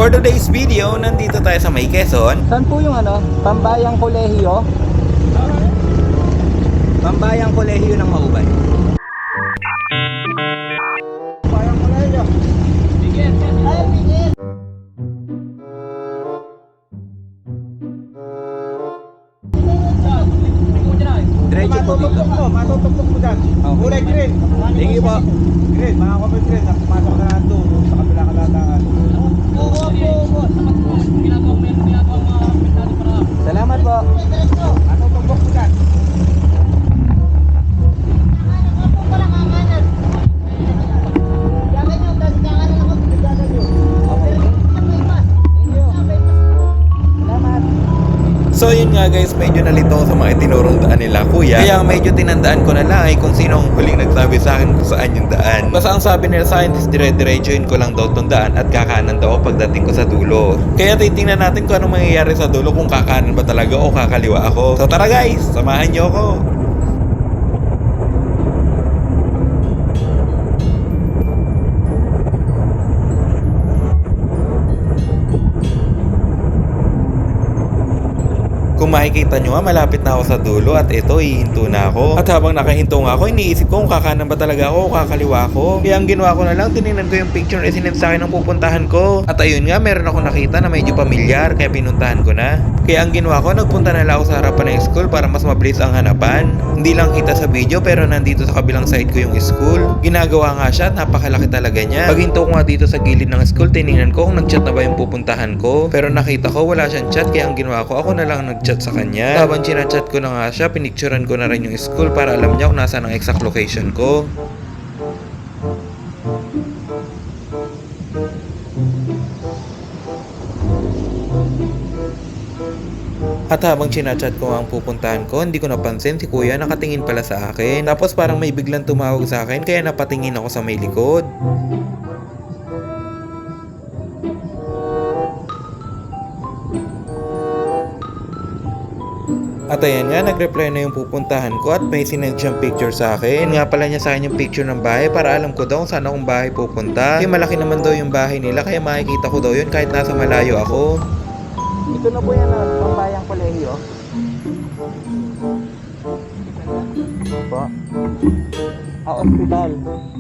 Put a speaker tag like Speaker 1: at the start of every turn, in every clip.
Speaker 1: For today's video, nandito tayo sa May Quezon.
Speaker 2: Saan po yung Pambayang Kolehiyo? Pambayang Kolehiyo ng Mauban. Pambayang Kolehiyo. Bigyan. Ay, bigyan. Diretso po dito.
Speaker 3: Matutugtog mo dyan. Kulay green.
Speaker 2: Thank you po.
Speaker 3: Green, mga kapit green. Pumasok na lang doon sa kabila kalatangan.
Speaker 2: Salamat po.
Speaker 3: Matutugtog mo dyan.
Speaker 1: So yun nga guys, medyo nalito ako sa mga itinurong daan nila kuya. Kaya medyo tinandaan ko na lang ay kung sino ang huling nagsabi sa akin kung saan yung daan. Basta ang sabi nila sa akin is dire-diretsuin ko lang daw tong daan at kakanan daw ako pagdating ko sa dulo. Kaya titingnan natin kung anong mangyayari sa dulo, kung kakanan ba talaga o kakaliwa ako. So tara guys, samahan nyo ako. Kung makikita nyo nga, malapit na ako sa dulo at ito, hihinto na ako. At habang nakahinto nga ako, iniisip ko kung kakanan ba talaga ako o kakaliwa ako. Kaya ang ginawa ko na lang, tinignan ko yung picture na sinend sa akin ng pupuntahan ko. At ayun nga, meron ako nakita na medyo pamilyar, kaya pinuntahan ko na. Kaya ang ginawa ko, nagpunta na lang ako sa harapan ng school para mas mabilis ang hanapan. Hindi lang kita sa video pero nandito sa kabilang side ko yung school. Ginagawa nga siya at napakalaki talaga niya. Paghinto ko nga dito sa gilid ng school, tinignan ko kung nag-chat na ba yung pupuntahan ko. Pero nakita ko wala siyang chat, kaya ang ginawa ko, ako na lang nag-chat sa kanya. Habang chinachat ko na nga siya, pinicturean ko na rin yung school para alam niya kung nasaan ang exact location ko. At habang chinachat ko ang pupuntahan ko, hindi ko napansin si kuya nakatingin pala sa akin. Tapos parang may biglang tumawag sa akin kaya napatingin ako sa may likod. At ayan nga, nag-reply na yung pupuntahan ko at may sinend siyang picture sa akin. Nga pala niya sa akin yung picture ng bahay para alam ko daw kung saan akong bahay pupunta. Kaya malaki naman daw yung bahay nila kaya makikita ko daw yun kahit nasa malayo ako.
Speaker 2: Ito na po yan Pambayang Kolehiyo. Po. Ospital.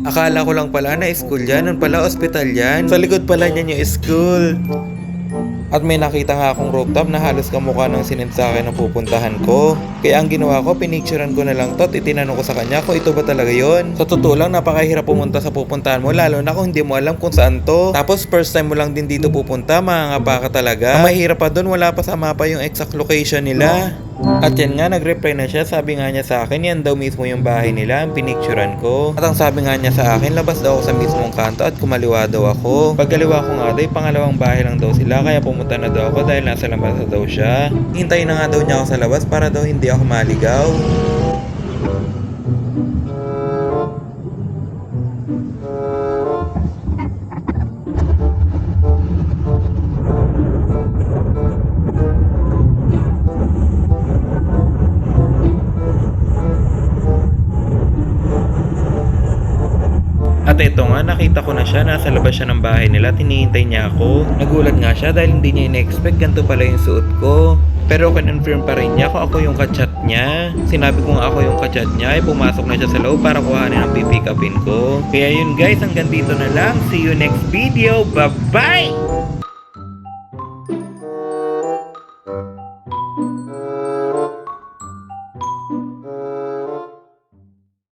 Speaker 1: Akala ko lang pala na school yan, nun pala ospital yan. Sa likod pala niyan yung school. At may nakita nga akong rooftop na halos kamukha ng sinend sa akin ng pupuntahan ko. Kaya ang ginawa ko, pinicturean ko na lang to at itinanong ko sa kanya kung ito ba talaga yon. Sa totoo lang, napakahirap pumunta sa pupuntahan mo, lalo na kung hindi mo alam kung saan to. Tapos first time mo lang din dito pupunta, mangangapa ka talaga. Ang mahirap pa dun, wala pa sa mapa yung exact location nila. At yan nga, nag-reply na siya. Sabi nga niya sa akin, yan daw mismo yung bahay nila, ang pinicturean ko. At ang sabi nga niya sa akin, labas daw ako sa mismong kanto at kumaliwa daw ako. Pagkaliwa ko nga daw, pangalawang bahay lang daw sila, kaya pumunta na daw ako dahil nasa labas na daw siya. Hintayin na nga daw niya ako sa labas para daw hindi ako maligaw. At ito nga, nakita ko na siya, nasa labas siya ng bahay nila, tinihintay niya ako. Nagulat nga siya dahil hindi niya in-expect ganito pala yung suot ko. Pero confirm pa rin niya kung ako yung kachat niya. Sinabi ko nga ako yung kachat niya, ay pumasok na siya sa loob para kuhanin ang pipick upin ko. Kaya yun guys, hanggang dito na lang. See you next video. Bye-bye!